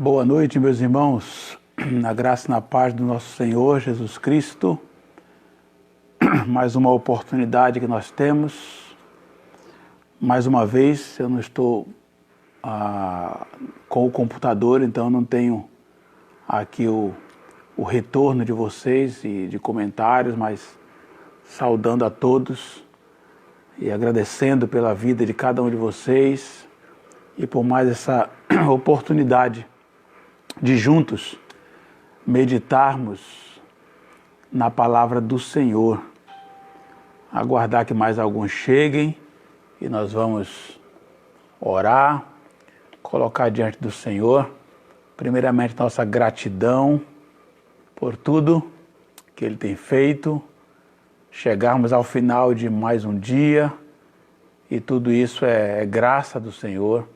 Boa noite, meus irmãos, na graça e na paz do nosso Senhor Jesus Cristo. Mais uma oportunidade que nós temos. Mais uma vez, eu não estou com o computador, então não tenho aqui o retorno de vocês e de comentários, mas saudando a todos e agradecendo pela vida de cada um de vocês e por mais essa oportunidade de juntos meditarmos na palavra do Senhor. Aguardar que mais alguns cheguem e nós vamos orar, colocar diante do Senhor, primeiramente nossa gratidão por tudo que Ele tem feito, chegarmos ao final de mais um dia e tudo isso é graça do Senhor,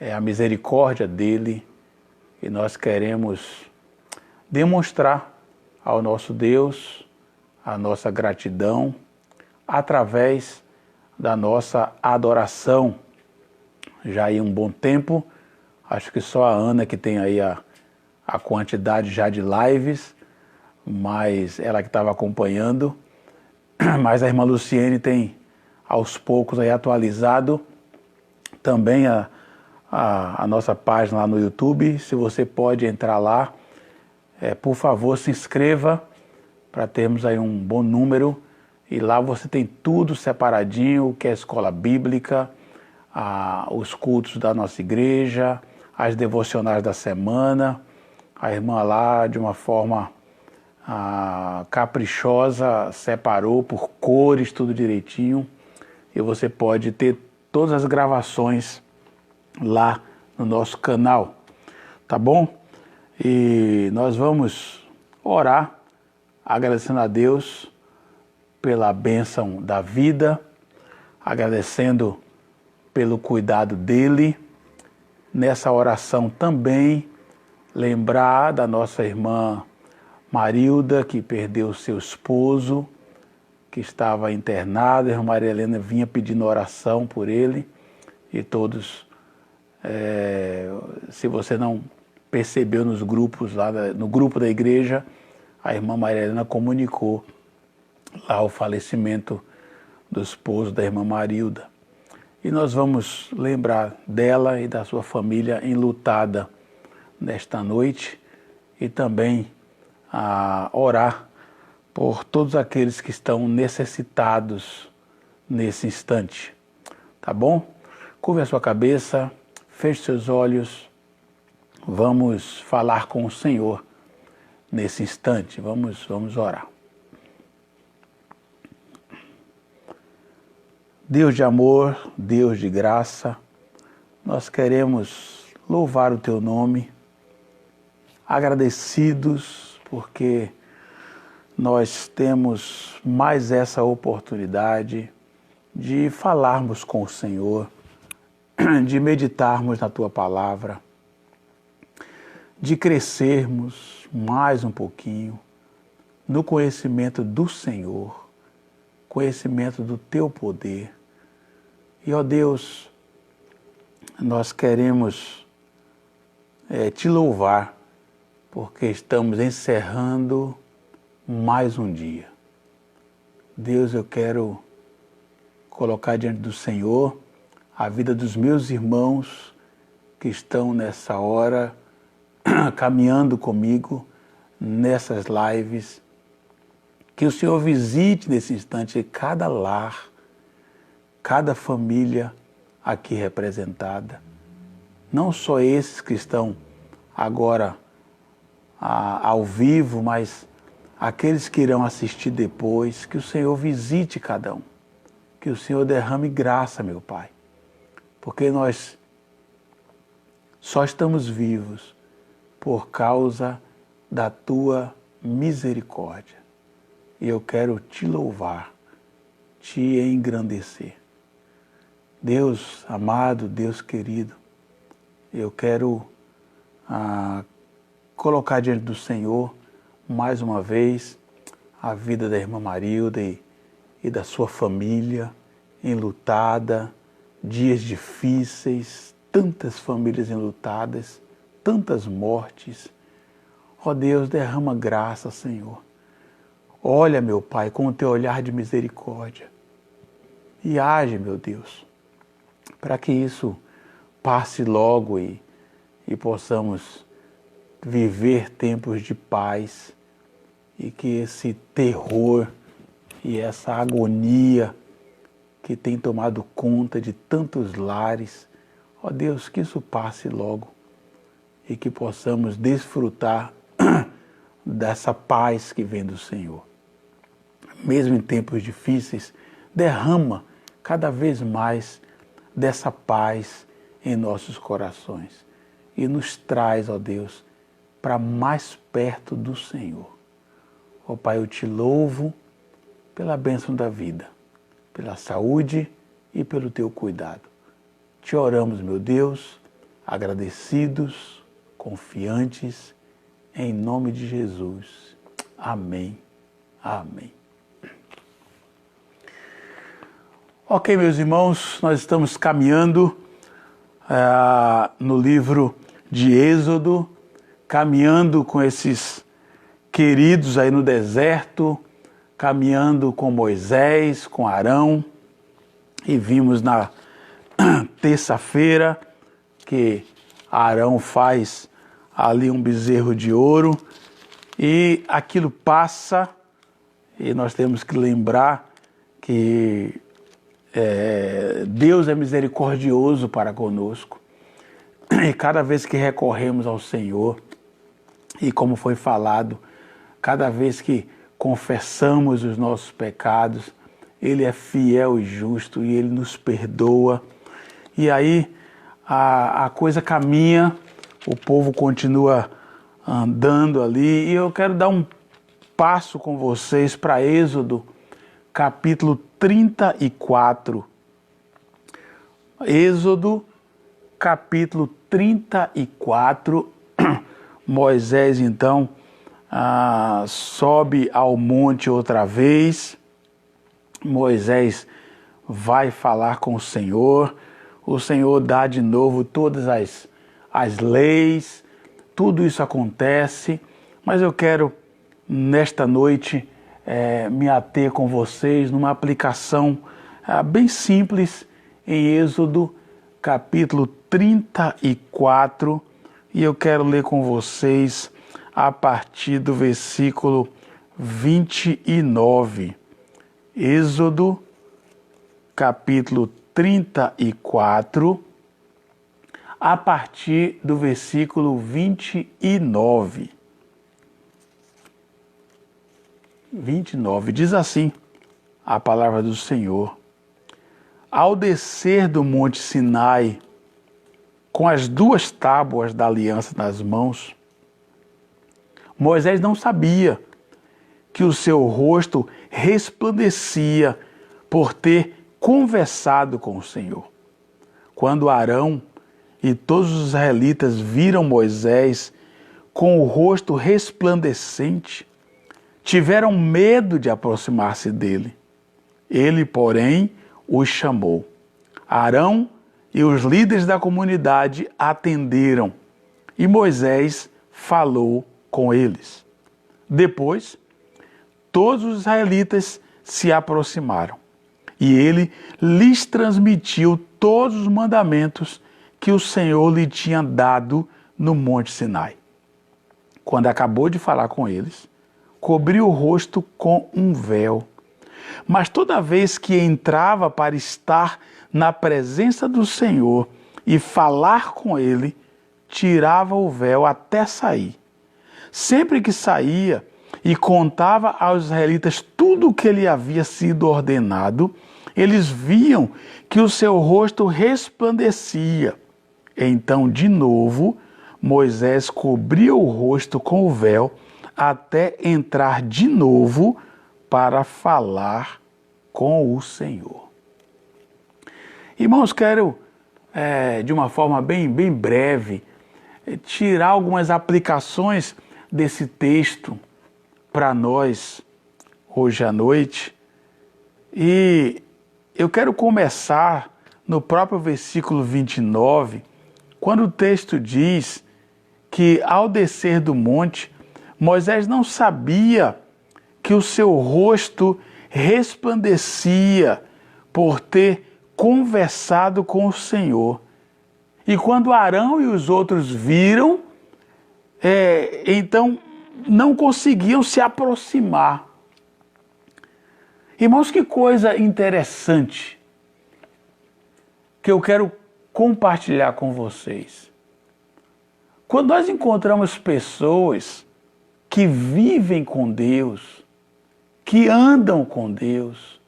é a misericórdia dEle. E nós queremos demonstrar ao nosso Deus a nossa gratidão através da nossa adoração. Já aí um bom tempo, acho que só a Ana que tem aí a quantidade já de lives, mas ela que estava acompanhando, mas a irmã Luciene tem aos poucos aí atualizado também a nossa página lá no YouTube. Se você pode entrar lá, por favor, se inscreva para termos aí um bom número. E lá você tem tudo separadinho, o que é a escola bíblica, os cultos da nossa igreja, as devocionais da semana. A irmã lá, de uma forma caprichosa, separou por cores, tudo direitinho. E você pode ter todas as gravações lá no nosso canal, tá bom? E nós vamos orar agradecendo a Deus pela bênção da vida, agradecendo pelo cuidado dEle. Nessa oração também lembrar da nossa irmã Marilda, que perdeu seu esposo, que estava internado. A irmã Maria Helena vinha pedindo oração por ele e todos. Se você não percebeu nos grupos lá, no grupo da igreja, a irmã Maria Helena comunicou lá o falecimento do esposo da irmã Marilda. E nós vamos lembrar dela e da sua família enlutada nesta noite e também orar por todos aqueles que estão necessitados nesse instante. Tá bom? Curve a sua cabeça. Feche seus olhos, vamos falar com o Senhor nesse instante, vamos orar. Deus de amor, Deus de graça, nós queremos louvar o Teu nome, agradecidos porque nós temos mais essa oportunidade de falarmos com o Senhor, de meditarmos na Tua palavra, de crescermos mais um pouquinho no conhecimento do Senhor, conhecimento do Teu poder. E, ó Deus, nós queremos Te louvar, porque estamos encerrando mais um dia. Deus, eu quero colocar diante do Senhor a vida dos meus irmãos que estão nessa hora caminhando comigo nessas lives. Que o Senhor visite nesse instante cada lar, cada família aqui representada. Não só esses que estão agora ao vivo, mas aqueles que irão assistir depois. Que o Senhor visite cada um. Que o Senhor derrame graça, meu Pai. Porque nós só estamos vivos por causa da Tua misericórdia. E eu quero Te louvar, Te engrandecer. Deus amado, Deus querido, eu quero colocar diante do Senhor, mais uma vez, a vida da irmã Marilda e da sua família, enlutada, dias difíceis, tantas famílias enlutadas, tantas mortes. Ó Deus, derrama graça, Senhor. Olha, meu Pai, com o teu olhar de misericórdia e age, meu Deus, para que isso passe logo e possamos viver tempos de paz e que esse terror e essa agonia que tem tomado conta de tantos lares, ó Deus, que isso passe logo e que possamos desfrutar dessa paz que vem do Senhor. Mesmo em tempos difíceis, derrama cada vez mais dessa paz em nossos corações e nos traz, ó Deus, para mais perto do Senhor. Ó Pai, eu te louvo pela bênção da vida, pela saúde e pelo teu cuidado. Te oramos, meu Deus, agradecidos, confiantes, em nome de Jesus. Amém. Amém. Ok, meus irmãos, nós estamos caminhando no livro de Êxodo, caminhando com esses queridos aí no deserto, caminhando com Moisés, com Arão, e vimos na terça-feira que Arão faz ali um bezerro de ouro e aquilo passa e nós temos que lembrar que Deus é misericordioso para conosco e cada vez que recorremos ao Senhor e como foi falado, cada vez que confessamos os nossos pecados, Ele é fiel e justo e Ele nos perdoa. E aí a coisa caminha, o povo continua andando ali. E eu quero dar um passo com vocês para Êxodo, capítulo 34. Êxodo, capítulo 34. Moisés, então, sobe ao monte outra vez. Moisés vai falar com o Senhor dá de novo todas as leis, tudo isso acontece, mas eu quero, nesta noite, me ater com vocês numa aplicação bem simples em Êxodo, capítulo 34, e eu quero ler com vocês a partir do versículo 29. Êxodo, capítulo 34, a partir do versículo 29. 29, diz assim a palavra do Senhor: Ao descer do monte Sinai, com as 2 tábuas da aliança nas mãos, Moisés não sabia que o seu rosto resplandecia por ter conversado com o Senhor. Quando Arão e todos os israelitas viram Moisés com o rosto resplandecente, tiveram medo de aproximar-se dele. Ele, porém, os chamou. Arão e os líderes da comunidade atenderam e Moisés falou com eles. Depois, todos os israelitas se aproximaram e ele lhes transmitiu todos os mandamentos que o Senhor lhe tinha dado no Monte Sinai. Quando acabou de falar com eles, cobriu o rosto com um véu. Mas toda vez que entrava para estar na presença do Senhor e falar com ele, tirava o véu até sair. Sempre que saía e contava aos israelitas tudo o que lhe havia sido ordenado, eles viam que o seu rosto resplandecia. Então, de novo, Moisés cobria o rosto com o véu até entrar de novo para falar com o Senhor. Irmãos, quero, de uma forma bem breve, tirar algumas aplicações desse texto para nós hoje à noite. E eu quero começar no próprio versículo 29, quando o texto diz que ao descer do monte, Moisés não sabia que o seu rosto resplandecia por ter conversado com o Senhor. E quando Arão e os outros viram, então não conseguiam se aproximar. Irmãos, que coisa interessante que eu quero compartilhar com vocês. Quando nós encontramos pessoas que vivem com Deus, que andam com Deus,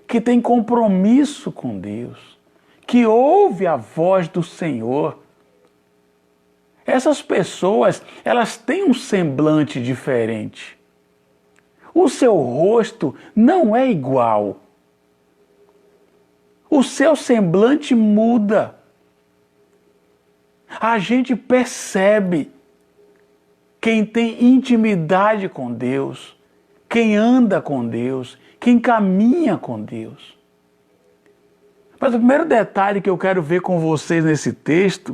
que têm compromisso com Deus, que ouvem a voz do Senhor, essas pessoas, elas têm um semblante diferente. O seu rosto não é igual. O seu semblante muda. A gente percebe quem tem intimidade com Deus, quem anda com Deus, quem caminha com Deus. Mas o primeiro detalhe que eu quero ver com vocês nesse texto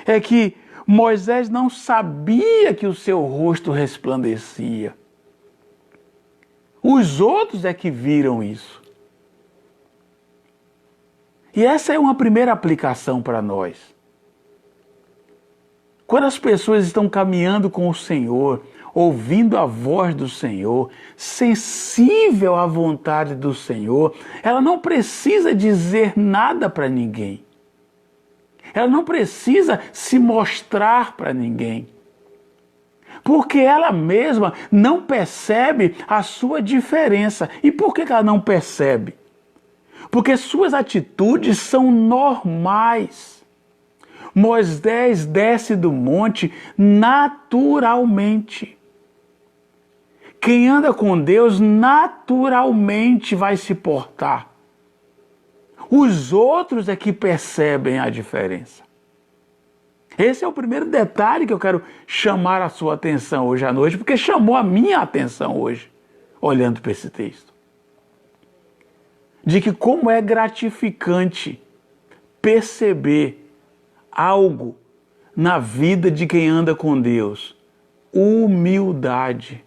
é que Moisés não sabia que o seu rosto resplandecia. Os outros é que viram isso. E essa é uma primeira aplicação para nós. Quando as pessoas estão caminhando com o Senhor, ouvindo a voz do Senhor, sensível à vontade do Senhor, ela não precisa dizer nada para ninguém. Ela não precisa se mostrar para ninguém. Porque ela mesma não percebe a sua diferença. E por que ela não percebe? Porque suas atitudes são normais. Moisés desce do monte naturalmente. Quem anda com Deus naturalmente vai se portar. Os outros é que percebem a diferença. Esse é o primeiro detalhe que eu quero chamar a sua atenção hoje à noite, porque chamou a minha atenção hoje, olhando para esse texto. De que como é gratificante perceber algo na vida de quem anda com Deus. Humildade.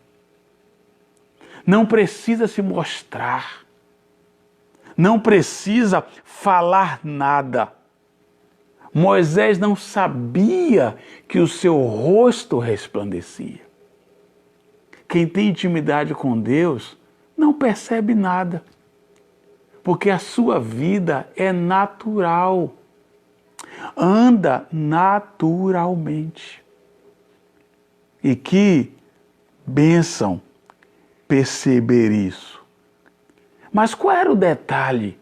Não precisa se mostrar. Não precisa falar nada. Moisés não sabia que o seu rosto resplandecia. Quem tem intimidade com Deus não percebe nada. Porque a sua vida é natural. Anda naturalmente. E que bênção perceber isso. Mas qual era o detalhe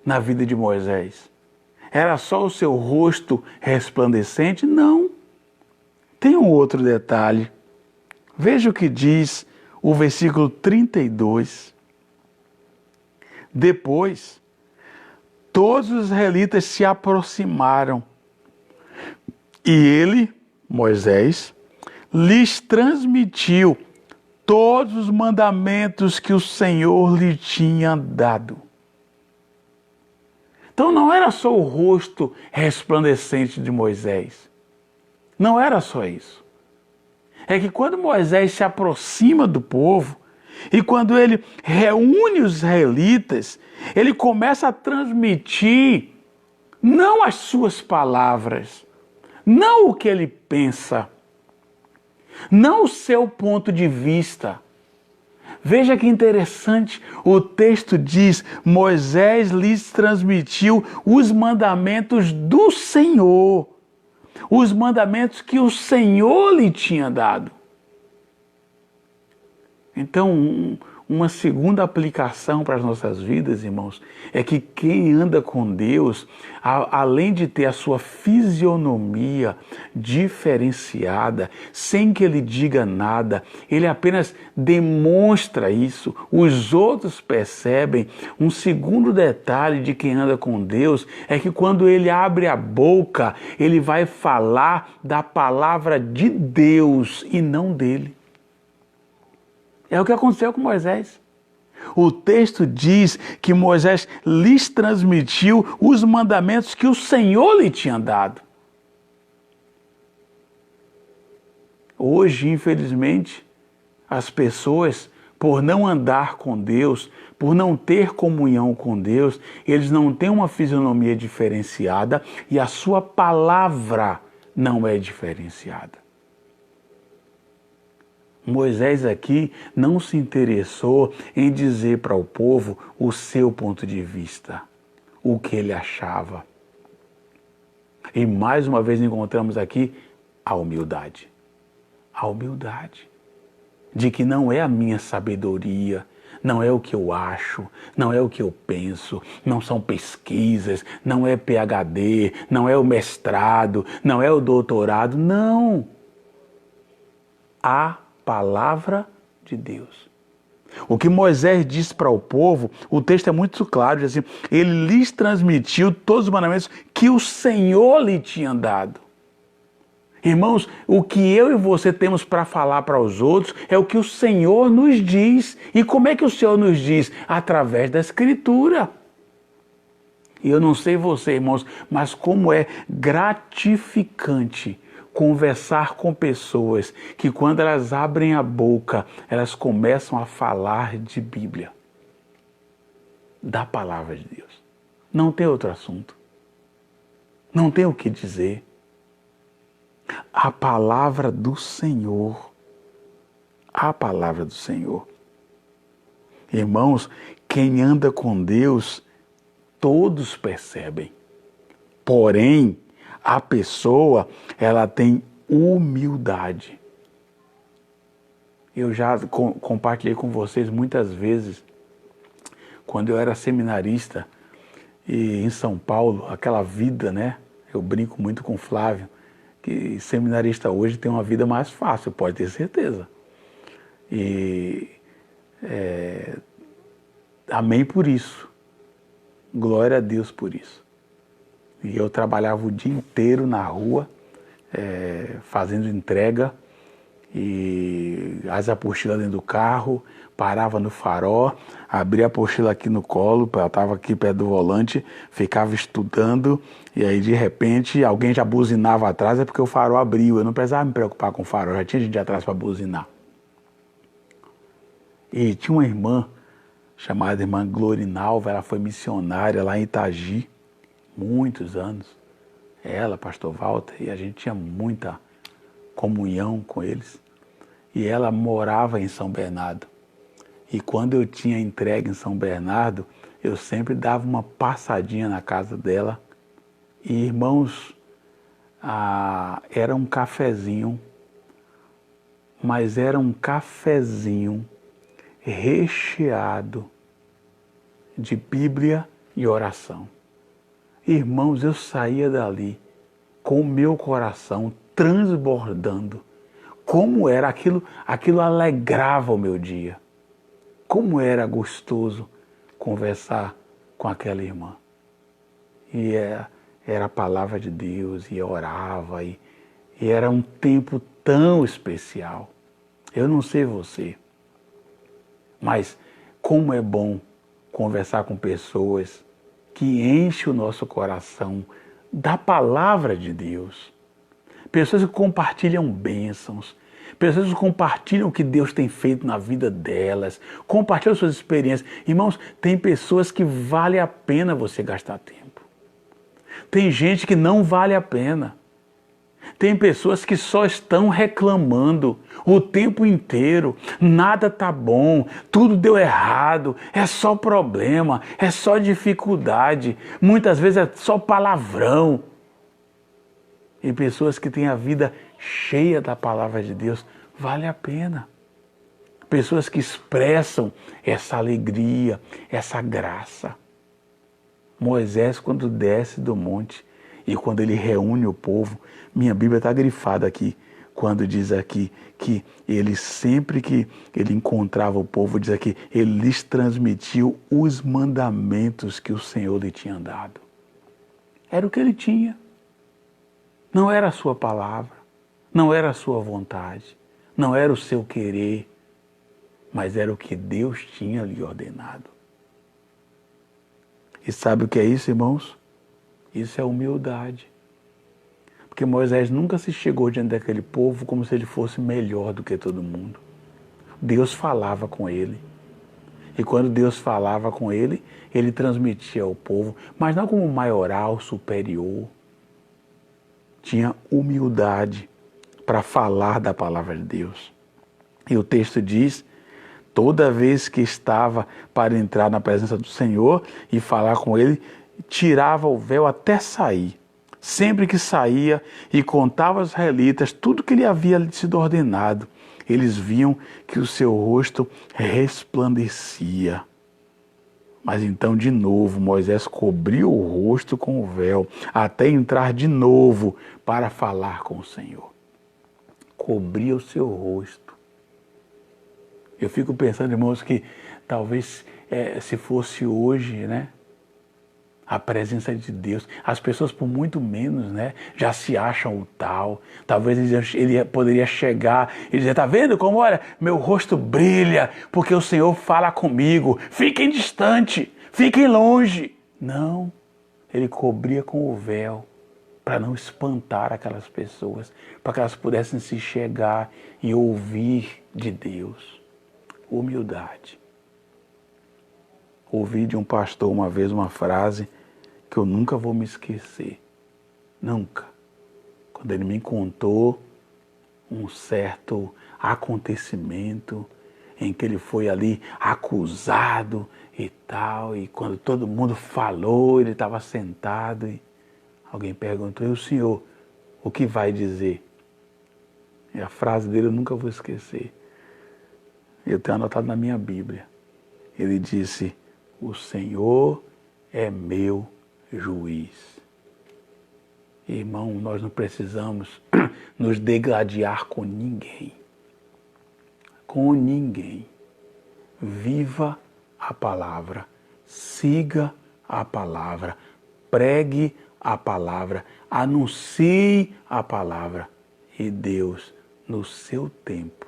na vida de Moisés? Era só o seu rosto resplandecente? Não. Tem um outro detalhe. Veja o que diz o versículo 32. Depois, todos os israelitas se aproximaram e ele, Moisés, lhes transmitiu todos os mandamentos que o Senhor lhe tinha dado. Então não era só o rosto resplandecente de Moisés. Não era só isso. É que quando Moisés se aproxima do povo, e quando ele reúne os israelitas, ele começa a transmitir não as suas palavras, não o que ele pensa, não o seu ponto de vista. Veja que interessante, o texto diz, Moisés lhes transmitiu os mandamentos do Senhor, os mandamentos que o Senhor lhe tinha dado. Então, uma segunda aplicação para as nossas vidas, irmãos, é que quem anda com Deus, além de ter a sua fisionomia diferenciada, sem que ele diga nada, ele apenas demonstra isso, os outros percebem. Um segundo detalhe de quem anda com Deus é que quando ele abre a boca, ele vai falar da palavra de Deus e não dele. É o que aconteceu com Moisés. O texto diz que Moisés lhes transmitiu os mandamentos que o Senhor lhe tinha dado. Hoje, infelizmente, as pessoas, por não andar com Deus, por não ter comunhão com Deus, eles não têm uma fisionomia diferenciada e a sua palavra não é diferenciada. Moisés aqui não se interessou em dizer para o povo o seu ponto de vista, o que ele achava. E mais uma vez encontramos aqui a humildade. A humildade de que não é a minha sabedoria, não é o que eu acho, não é o que eu penso, não são pesquisas, não é PhD, não é o mestrado, não é o doutorado, não. A palavra de Deus. O que Moisés disse para o povo, o texto é muito claro, diz assim, ele lhes transmitiu todos os mandamentos que o Senhor lhe tinha dado. Irmãos, o que eu e você temos para falar para os outros é o que o Senhor nos diz. E como é que o Senhor nos diz? Através da Escritura. E eu não sei você, irmãos, mas como é gratificante conversar com pessoas que quando elas abrem a boca, elas começam a falar de Bíblia, da palavra de Deus. Não tem outro assunto. Não tem o que dizer. A palavra do Senhor. A palavra do Senhor. Irmãos, quem anda com Deus, todos percebem. Porém, a pessoa, ela tem humildade. Eu já compartilhei com vocês muitas vezes, quando eu era seminarista e em São Paulo, aquela vida, né? Eu brinco muito com o Flávio, que seminarista hoje tem uma vida mais fácil, pode ter certeza. E amém por isso. Glória a Deus por isso. E eu trabalhava o dia inteiro na rua, fazendo entrega, e as apostilas dentro do carro, parava no farol, abria a apostila aqui no colo, eu estava aqui perto do volante, ficava estudando, e aí de repente alguém já buzinava atrás, é porque o farol abriu, eu não precisava me preocupar com o farol, já tinha gente atrás para buzinar. E tinha uma irmã, chamada irmã Glorinalva, ela foi missionária lá em Itagi, muitos anos. Ela, pastor Walter, e a gente tinha muita comunhão com eles. E ela morava em São Bernardo. E quando eu tinha entregue em São Bernardo, eu sempre dava uma passadinha na casa dela. E irmãos, era um cafezinho, mas era um cafezinho recheado de Bíblia e oração. Irmãos, eu saía dali com o meu coração transbordando. Como era aquilo alegrava o meu dia. Como era gostoso conversar com aquela irmã. E era a palavra de Deus, e orava, e era um tempo tão especial. Eu não sei você, mas como é bom conversar com pessoas que enchem o nosso coração da palavra de Deus. Pessoas que compartilham bênçãos, pessoas que compartilham o que Deus tem feito na vida delas, compartilham suas experiências. Irmãos, tem pessoas que vale a pena você gastar tempo. Tem gente que não vale a pena. Tem pessoas que só estão reclamando o tempo inteiro, nada tá bom, tudo deu errado, é só problema, é só dificuldade, muitas vezes é só palavrão. E pessoas que têm a vida cheia da palavra de Deus, vale a pena. Pessoas que expressam essa alegria, essa graça. Moisés, quando desce do monte e quando ele reúne o povo, minha Bíblia está grifada aqui, quando diz aqui que ele sempre que ele encontrava o povo, diz aqui, ele lhes transmitiu os mandamentos que o Senhor lhe tinha dado. Era o que ele tinha. Não era a sua palavra, não era a sua vontade, não era o seu querer, mas era o que Deus tinha lhe ordenado. E sabe o que é isso, irmãos? Isso é humildade. Porque Moisés nunca se chegou diante daquele povo como se ele fosse melhor do que todo mundo. Deus falava com ele. E quando Deus falava com ele, ele transmitia ao povo, mas não como maioral, superior. Tinha humildade para falar da palavra de Deus. E o texto diz, toda vez que estava para entrar na presença do Senhor e falar com ele, tirava o véu até sair. Sempre que saía e contava aos israelitas tudo que lhe havia sido ordenado, eles viam que o seu rosto resplandecia. Mas então, de novo, Moisés cobriu o rosto com o véu, até entrar de novo para falar com o Senhor. Cobria o seu rosto. Eu fico pensando, irmãos, que talvez se fosse hoje, né? A presença de Deus. As pessoas, por muito menos, né, já se acham o tal. Talvez ele poderia chegar e dizer, tá vendo como, olha, meu rosto brilha, porque o Senhor fala comigo. Fiquem distante, fiquem longe. Não, ele cobria com o véu para não espantar aquelas pessoas, para que elas pudessem se chegar e ouvir de Deus. Humildade. Ouvi de um pastor uma vez uma frase que eu nunca vou me esquecer. Nunca. Quando ele me contou um certo acontecimento em que ele foi ali acusado e tal, e quando todo mundo falou, ele estava sentado e alguém perguntou, e o senhor, o que vai dizer? E a frase dele eu nunca vou esquecer. Eu tenho anotado na minha Bíblia. Ele disse, o Senhor é meu juiz. Irmão, nós não precisamos nos degladiar com ninguém. Com ninguém. Viva a palavra, siga a palavra, pregue a palavra, anuncie a palavra e Deus, no seu tempo,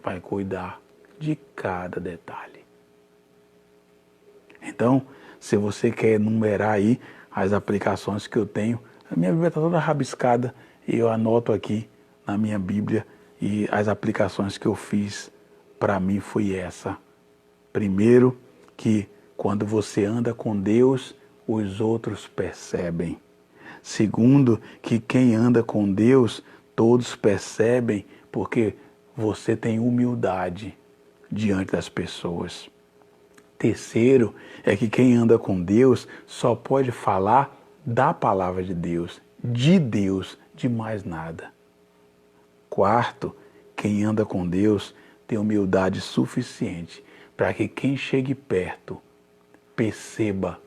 vai cuidar de cada detalhe. Então, se você quer enumerar aí as aplicações que eu tenho, a minha Bíblia está toda rabiscada e eu anoto aqui na minha Bíblia e as aplicações que eu fiz para mim foi essa. Primeiro, que quando você anda com Deus, os outros percebem. Segundo, que quem anda com Deus, todos percebem porque você tem humildade diante das pessoas. Terceiro, é que quem anda com Deus só pode falar da palavra de Deus, de mais nada. Quarto, quem anda com Deus tem humildade suficiente para que quem chegue perto perceba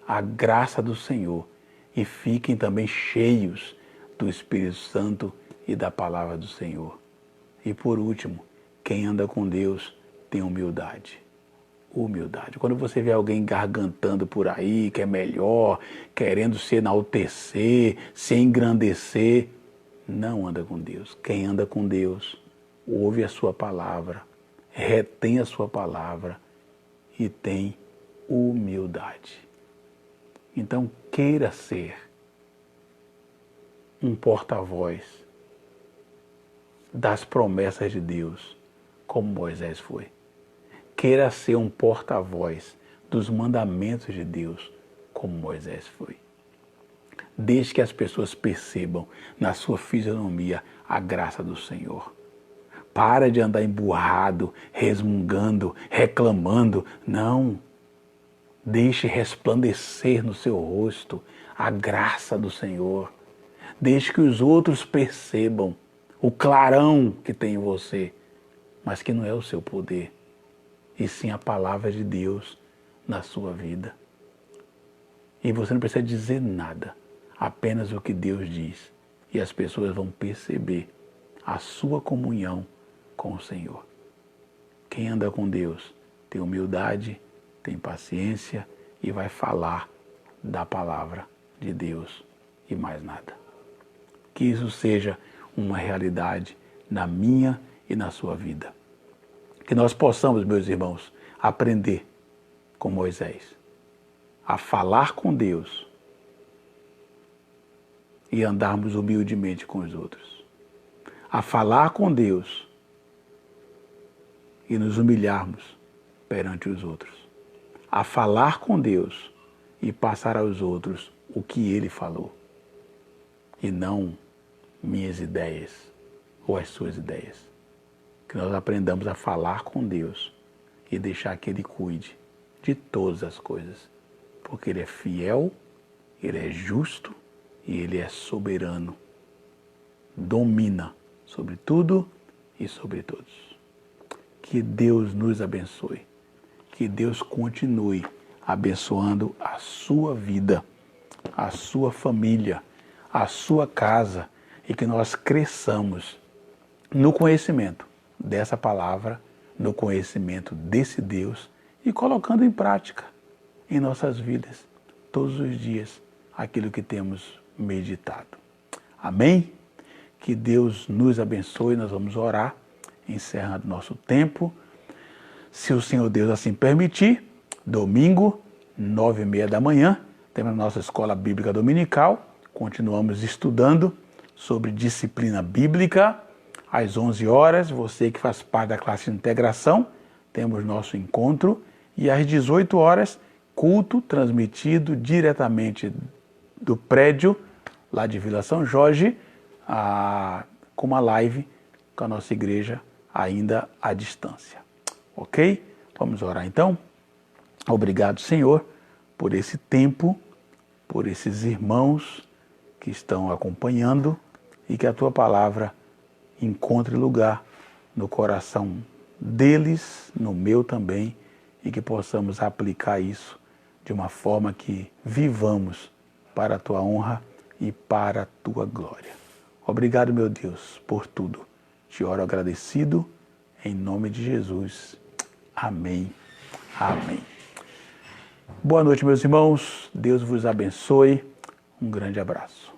a graça do Senhor e fiquem também cheios do Espírito Santo e da palavra do Senhor. E por último, quem anda com Deus tem humildade. Humildade. Quando você vê alguém gargantando por aí, que é melhor, querendo se enaltecer, se engrandecer, não anda com Deus. Quem anda com Deus, ouve a sua palavra, retém a sua palavra e tem humildade. Então, queira ser um porta-voz das promessas de Deus, como Moisés foi. Queira ser um porta-voz dos mandamentos de Deus, como Moisés foi. Desde que as pessoas percebam na sua fisionomia a graça do Senhor. Para de andar emburrado, resmungando, reclamando. Não. Deixe resplandecer no seu rosto a graça do Senhor. Deixe que os outros percebam o clarão que tem em você, mas que não é o seu poder, e sim a palavra de Deus na sua vida. E você não precisa dizer nada, apenas o que Deus diz. E as pessoas vão perceber a sua comunhão com o Senhor. Quem anda com Deus tem humildade, tem paciência e vai falar da palavra de Deus e mais nada. Que isso seja uma realidade na minha e na sua vida. Que nós possamos, meus irmãos, aprender com Moisés a falar com Deus e andarmos humildemente com os outros. A falar com Deus e nos humilharmos perante os outros. A falar com Deus e passar aos outros o que Ele falou. E não minhas ideias ou as suas ideias. Que nós aprendamos a falar com Deus e deixar que Ele cuide de todas as coisas. Porque Ele é fiel, Ele é justo e Ele é soberano. Domina sobre tudo e sobre todos. Que Deus nos abençoe. Que Deus continue abençoando a sua vida, a sua família, a sua casa e que nós cresçamos no conhecimento dessa palavra, no conhecimento desse Deus e colocando em prática em nossas vidas, todos os dias, aquilo que temos meditado. Amém? Que Deus nos abençoe, nós vamos orar, encerrando nosso tempo. Se o Senhor Deus assim permitir, domingo, 9h30 da manhã, temos a nossa escola bíblica dominical, continuamos estudando sobre disciplina bíblica. Às 11 horas, você que faz parte da classe de integração, temos nosso encontro. E às 18 horas, culto transmitido diretamente do prédio, lá de Vila São Jorge, com uma live com a nossa igreja ainda à distância. Ok? Vamos orar então? Obrigado, Senhor, por esse tempo, por esses irmãos que estão acompanhando e que a Tua palavra encontre lugar no coração deles, no meu também, e que possamos aplicar isso de uma forma que vivamos para a Tua honra e para a Tua glória. Obrigado, meu Deus, por tudo. Te oro agradecido, em nome de Jesus. Amém. Amém. Boa noite, meus irmãos. Deus vos abençoe. Um grande abraço.